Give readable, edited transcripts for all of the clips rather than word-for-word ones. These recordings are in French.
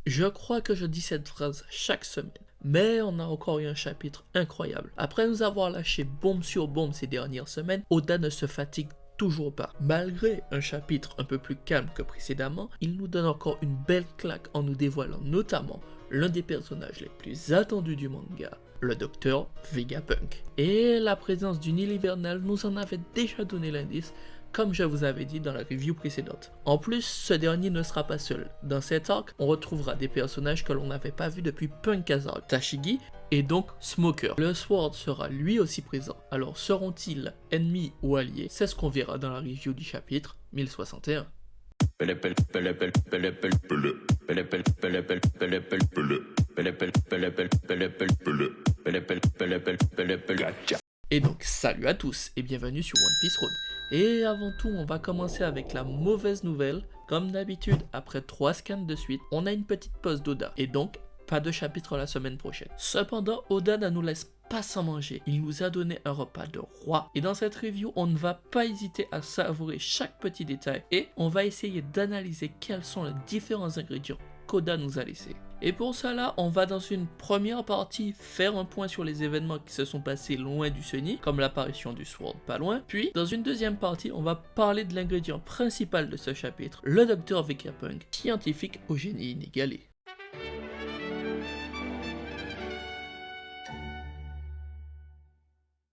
Je crois que je dis cette phrase chaque semaine. Mais on a encore eu un chapitre incroyable. Après nous avoir lâché bombe sur bombe ces dernières semaines, Oda ne se fatigue toujours pas. Malgré un chapitre un peu plus calme que précédemment, il nous donne encore une belle claque en nous dévoilant notamment l'un des personnages les plus attendus du manga, le docteur Vegapunk. Et la présence d'une île hivernale nous en avait déjà donné l'indice, comme je vous avais dit dans la review précédente. En plus, ce dernier ne sera pas seul. Dans cet arc, on retrouvera des personnages que l'on n'avait pas vus depuis Punk Hazard, Tashigi et donc Smoker. Le Sword sera lui aussi présent. Alors seront-ils ennemis ou alliés? C'est ce qu'on verra dans la review du chapitre 1061. Et donc salut à tous et bienvenue sur One Piece Road. Et avant tout, on va commencer avec la mauvaise nouvelle. Comme d'habitude, après 3 scans de suite, on a une petite pause d'Oda. Et donc, pas de chapitre la semaine prochaine. Cependant, Oda ne nous laisse pas sans manger. Il nous a donné un repas de roi. Et dans cette review, on ne va pas hésiter à savourer chaque petit détail. Et on va essayer d'analyser quels sont les différents ingrédients qu'Oda nous a laissés. Et pour cela, on va dans une première partie faire un point sur les événements qui se sont passés loin du Sunny, comme l'apparition du Sword pas loin. Puis, dans une deuxième partie, on va parler de l'ingrédient principal de ce chapitre, le docteur Vegapunk, scientifique au génie inégalé.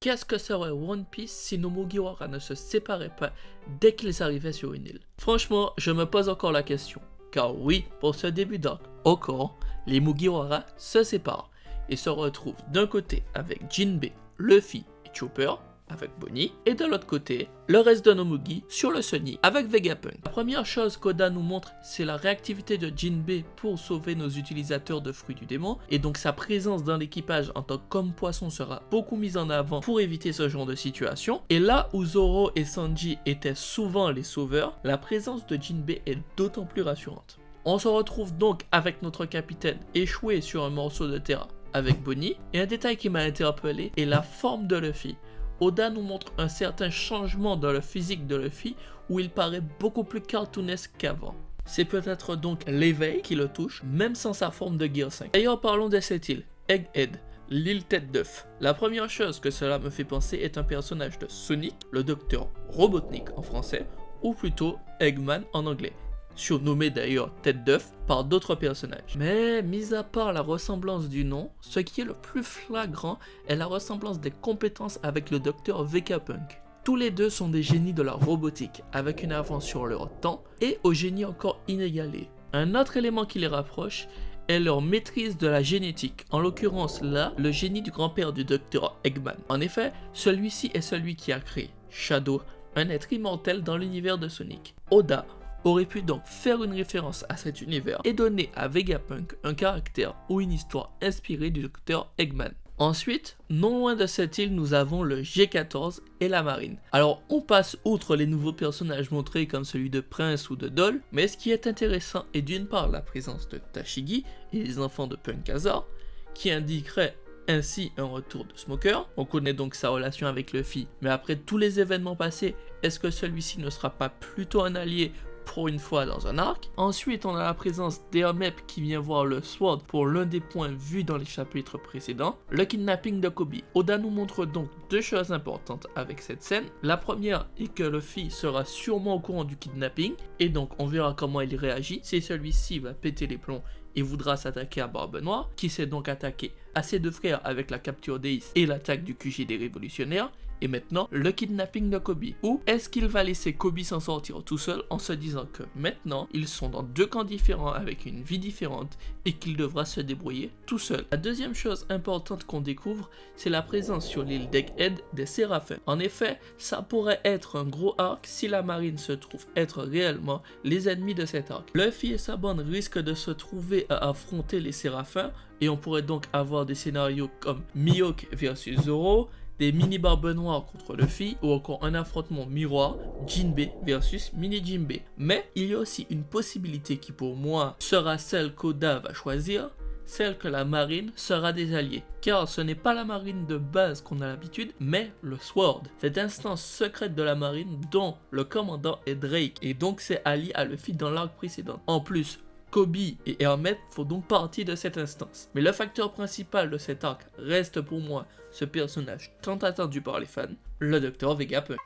Qu'est-ce que serait One Piece si nos Mugiwara ne se séparaient pas dès qu'ils arrivaient sur une île? Franchement, je me pose encore la question. Car oui, pour ce début d'arc, encore, les Mugiwara se séparent et se retrouvent d'un côté avec Jinbei, Luffy et Chopper, avec Bonnie, et de l'autre côté, le reste de nos Mugi sur le Sunny avec Vegapunk. La première chose qu'Oda nous montre, c'est la réactivité de Jinbei pour sauver nos utilisateurs de fruits du démon, et donc sa présence dans l'équipage en tant qu'homme poisson sera beaucoup mise en avant pour éviter ce genre de situation. Et là où Zoro et Sanji étaient souvent les sauveurs, la présence de Jinbei est d'autant plus rassurante. On se retrouve donc avec notre capitaine échoué sur un morceau de terre avec Bonnie, et un détail qui m'a interpellé est la forme de Luffy. Oda nous montre un certain changement dans le physique de Luffy où il paraît beaucoup plus cartoonesque qu'avant. C'est peut-être donc l'éveil qui le touche, même sans sa forme de Gear 5. D'ailleurs, parlons de cette île, Egghead, l'île tête d'œuf. La première chose que cela me fait penser est un personnage de Sonic, le docteur Robotnik en français, ou plutôt Eggman en anglais. Surnommé d'ailleurs tête d'œuf par d'autres personnages. Mais mis à part la ressemblance du nom, ce qui est le plus flagrant est la ressemblance des compétences avec le docteur Vegapunk. Tous les deux sont des génies de la robotique, avec une avance sur leur temps et au génie encore inégalé. Un autre élément qui les rapproche est leur maîtrise de la génétique, en l'occurrence là, le génie du grand-père du docteur Eggman. En effet, celui-ci est celui qui a créé Shadow, un être immortel dans l'univers de Sonic. Oda aurait pu donc faire une référence à cet univers et donner à Vegapunk un caractère ou une histoire inspirée du docteur Eggman. Ensuite, non loin de cette île, nous avons le G14 et la marine. Alors, on passe outre les nouveaux personnages montrés comme celui de Prince ou de Doll, mais ce qui est intéressant est d'une part la présence de Tashigi et les enfants de Punk Hazard, qui indiquerait ainsi un retour de Smoker. On connaît donc sa relation avec Luffy, mais après tous les événements passés, est-ce que celui-ci ne sera pas plutôt un allié pour une fois dans un arc? Ensuite, on a la présence d'Hermep qui vient voir le Sword pour l'un des points vus dans les chapitres précédents, le kidnapping de Koby. Oda nous montre donc deux choses importantes avec cette scène. La première est que Luffy sera sûrement au courant du kidnapping, et donc on verra comment il réagit si celui-ci va péter les plombs et voudra s'attaquer à Barbe Noire, qui s'est donc attaqué à ses deux frères avec la capture d'Ace et l'attaque du QG des révolutionnaires. Et maintenant, le kidnapping de Koby. Ou est-ce qu'il va laisser Koby s'en sortir tout seul en se disant que maintenant, ils sont dans deux camps différents avec une vie différente et qu'il devra se débrouiller tout seul? La deuxième chose importante qu'on découvre, c'est la présence sur l'île d'Egghead des Séraphins. En effet, ça pourrait être un gros arc si la marine se trouve être réellement les ennemis de cet arc. Luffy et sa bande risquent de se trouver à affronter les Séraphins et on pourrait donc avoir des scénarios comme Mihawk versus Zoro, des mini Barbe Noire contre Luffy ou encore un affrontement miroir Jinbei versus mini Jinbei. Mais il y a aussi une possibilité qui pour moi sera celle qu'Oda va choisir, celle que la marine sera des alliés. Car ce n'est pas la marine de base qu'on a l'habitude, mais le Sword, cette instance secrète de la marine dont le commandant est Drake et donc c'est allié à Luffy dans l'arc précédent. En plus, Kobe et Hermet font donc partie de cette instance. Mais le facteur principal de cet arc reste pour moi ce personnage tant attendu par les fans, le Dr Vegapunk.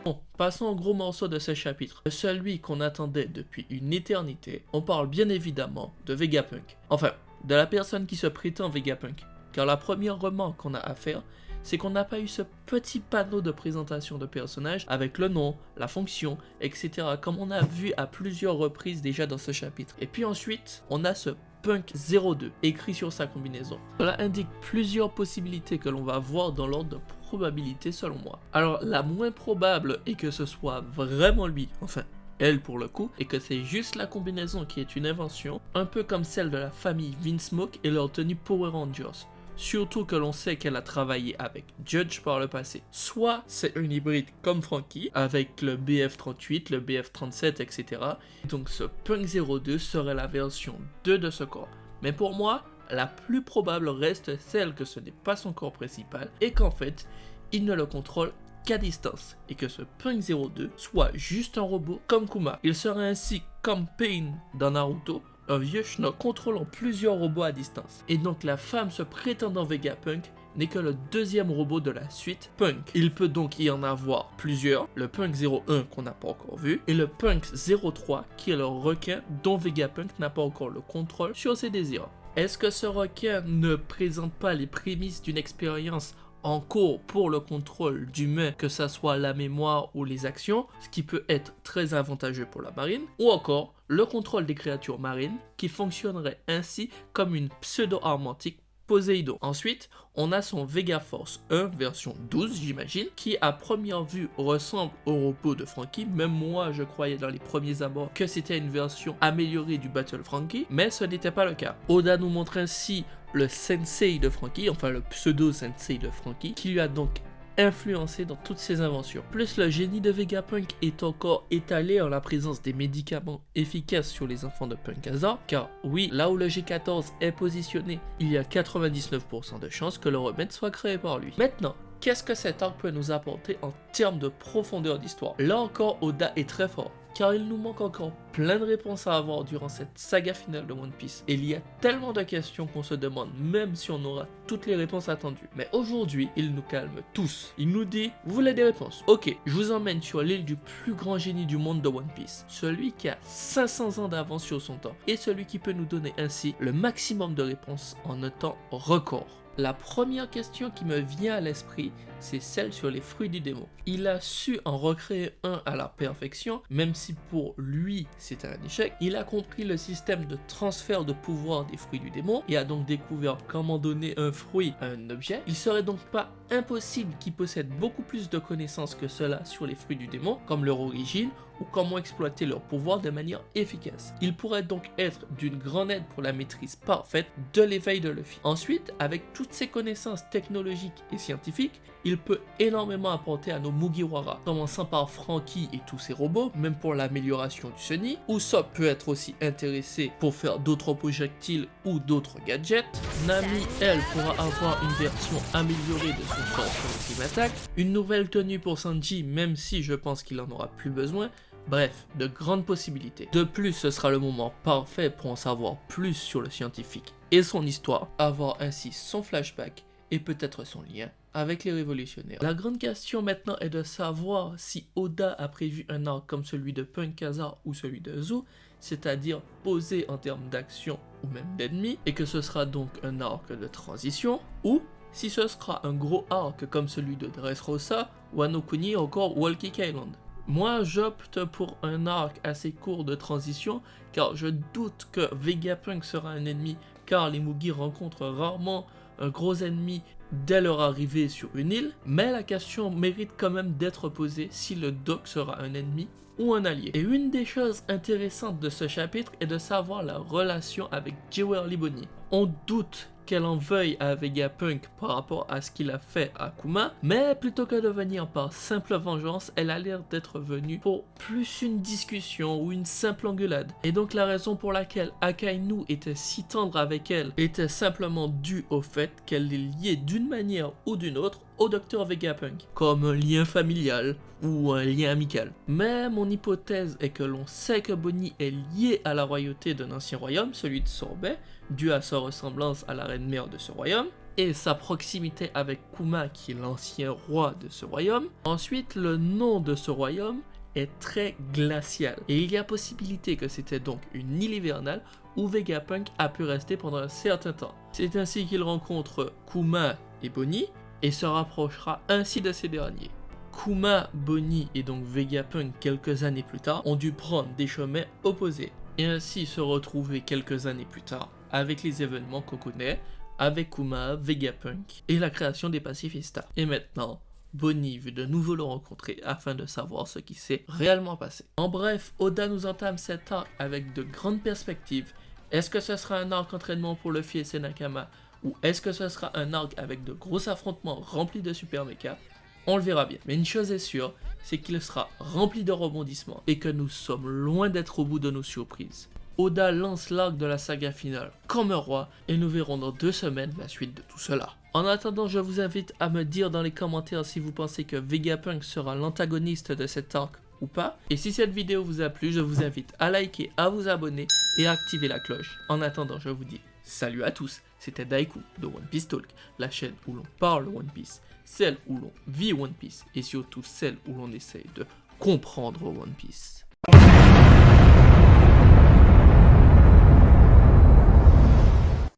Bon, passons au gros morceau de ce chapitre, celui qu'on attendait depuis une éternité. On parle bien évidemment de Vegapunk. Enfin, de la personne qui se prétend Vegapunk. Car la première remarque qu'on a à faire, c'est qu'on n'a pas eu ce petit panneau de présentation de personnage avec le nom, la fonction, etc. comme on a vu à plusieurs reprises déjà dans ce chapitre. Et puis ensuite, on a ce Punk 02 écrit sur sa combinaison. Cela indique plusieurs possibilités que l'on va voir dans l'ordre de probabilité selon moi. Alors la moins probable est que ce soit vraiment lui, enfin elle pour le coup, et que c'est juste la combinaison qui est une invention, un peu comme celle de la famille Vinsmoke et leur tenue Power Rangers. Surtout que l'on sait qu'elle a travaillé avec Judge par le passé. Soit c'est une hybride comme Franky, avec le BF38, le BF37, etc. Donc ce Punk 02 serait la version 2 de ce corps. Mais pour moi, la plus probable reste celle que ce n'est pas son corps principal, et qu'en fait, il ne le contrôle qu'à distance, et que ce Punk 02 soit juste un robot comme Kuma. Il serait ainsi comme Pain dans Naruto, un vieux schnock contrôlant plusieurs robots à distance. Et donc la femme se prétendant Vegapunk n'est que le deuxième robot de la suite Punk. Il peut donc y en avoir plusieurs, le Punk 01 qu'on n'a pas encore vu, et le Punk 03 qui est le requin dont Vegapunk n'a pas encore le contrôle sur ses désirs. Est-ce que ce requin ne présente pas les prémices d'une expérience en cours pour le contrôle d'humains, que ça soit la mémoire ou les actions, ce qui peut être très avantageux pour la marine, ou encore le contrôle des créatures marines, qui fonctionnerait ainsi comme une pseudo-arme antique Poséidon. Ensuite, on a son Vega Force 1 version 12, j'imagine, qui à première vue ressemble au robot de Franky. Même moi, je croyais dans les premiers abords que c'était une version améliorée du Battle Franky, mais ce n'était pas le cas. Oda nous montre ainsi le sensei de Franky, enfin le pseudo-sensei de Franky, qui lui a donc influencé dans toutes ses inventions. Plus le génie de Vegapunk est encore étalé en la présence des médicaments efficaces sur les enfants de Punk Hazard, car oui, là où le G14 est positionné, il y a 99% de chances que le remède soit créé par lui. Maintenant, qu'est-ce que cet arc peut nous apporter en termes de profondeur d'histoire? Là encore, Oda est très fort, car il nous manque encore plein de réponses à avoir durant cette saga finale de One Piece. Et il y a tellement de questions qu'on se demande même si on aura toutes les réponses attendues. Mais aujourd'hui, il nous calme tous. Il nous dit, vous voulez des réponses? Ok, je vous emmène sur l'île du plus grand génie du monde de One Piece. Celui qui a 500 ans d'avance sur son temps. Et celui qui peut nous donner ainsi le maximum de réponses en un temps record. La première question qui me vient à l'esprit, c'est celle sur les fruits du démon. Il a su en recréer un à la perfection, même si pour lui c'était un échec. Il a compris le système de transfert de pouvoir des fruits du démon et a donc découvert comment donner un fruit à un objet. Il serait donc pas impossible qu'il possède beaucoup plus de connaissances que cela sur les fruits du démon, comme leur origine ou comment exploiter leur pouvoir de manière efficace. Il pourrait donc être d'une grande aide pour la maîtrise parfaite de l'éveil de Luffy. Ensuite, avec toutes ses connaissances technologiques et scientifiques, il peut énormément apporter à nos Mugiwara, commençant par Franky et tous ses robots, même pour l'amélioration du Sunny. Usopp peut être aussi intéressé pour faire d'autres projectiles ou d'autres gadgets. Nami, elle, pourra avoir une version améliorée de son sort sur Team Attack, une nouvelle tenue pour Sanji, même si je pense qu'il en aura plus besoin. Bref, de grandes possibilités. De plus, ce sera le moment parfait pour en savoir plus sur le scientifique et son histoire, avoir ainsi son flashback et peut-être son lien avec les révolutionnaires. La grande question maintenant est de savoir si Oda a prévu un arc comme celui de Punk Hazard ou celui de Zou, c'est-à-dire posé en termes d'action ou même d'ennemis, et que ce sera donc un arc de transition, ou si ce sera un gros arc comme celui de Dressrosa, Wano Kuni ou encore Walking Island. Moi, j'opte pour un arc assez court de transition, car je doute que Vegapunk sera un ennemi, car les Mugi rencontrent rarement un gros ennemi dès leur arrivée sur une île, mais la question mérite quand même d'être posée si le Doc sera un ennemi ou un allié. Et une des choses intéressantes de ce chapitre est de savoir la relation avec Jewelry Bonnie. On doute qu'elle en veuille à Vegapunk par rapport à ce qu'il a fait à Kuma, mais plutôt que de venir par simple vengeance, elle a l'air d'être venue pour plus une discussion ou une simple engueulade. Et donc la raison pour laquelle Akainu était si tendre avec elle était simplement due au fait qu'elle est liée d'une manière ou d'une autre au docteur Vegapunk, comme un lien familial ou un lien amical. Mais mon hypothèse est que l'on sait que Bonnie est lié à la royauté d'un ancien royaume, celui de Sorbet, dû à sa ressemblance à la reine mère de ce royaume, et sa proximité avec Kuma qui est l'ancien roi de ce royaume. Ensuite, le nom de ce royaume est très glacial, et il y a possibilité que c'était donc une île hivernale où Vegapunk a pu rester pendant un certain temps. C'est ainsi qu'il rencontre Kuma et Bonnie, et se rapprochera ainsi de ces derniers. Kuma, Bonnie et donc Vegapunk quelques années plus tard ont dû prendre des chemins opposés, et ainsi se retrouver quelques années plus tard avec les événements qu'on connaît, avec Kuma, Vegapunk et la création des pacifistas. Et maintenant, Bonnie veut de nouveau le rencontrer afin de savoir ce qui s'est réellement passé. En bref, Oda nous entame cet arc avec de grandes perspectives. Est-ce que ce sera un arc entraînement pour Luffy et ses Nakama, ou est-ce que ce sera un arc avec de gros affrontements remplis de super mecha? On le verra bien. Mais une chose est sûre, c'est qu'il sera rempli de rebondissements et que nous sommes loin d'être au bout de nos surprises. Oda lance l'arc de la saga finale comme un roi et nous verrons dans 2 semaines la suite de tout cela. En attendant, je vous invite à me dire dans les commentaires si vous pensez que Vegapunk sera l'antagoniste de cet arc ou pas. Et si cette vidéo vous a plu, je vous invite à liker, à vous abonner et à activer la cloche. En attendant, je vous dis salut à tous, c'était Daiku de One Piece Talk, la chaîne où l'on parle One Piece, celle où l'on vit One Piece et surtout celle où l'on essaye de comprendre One Piece.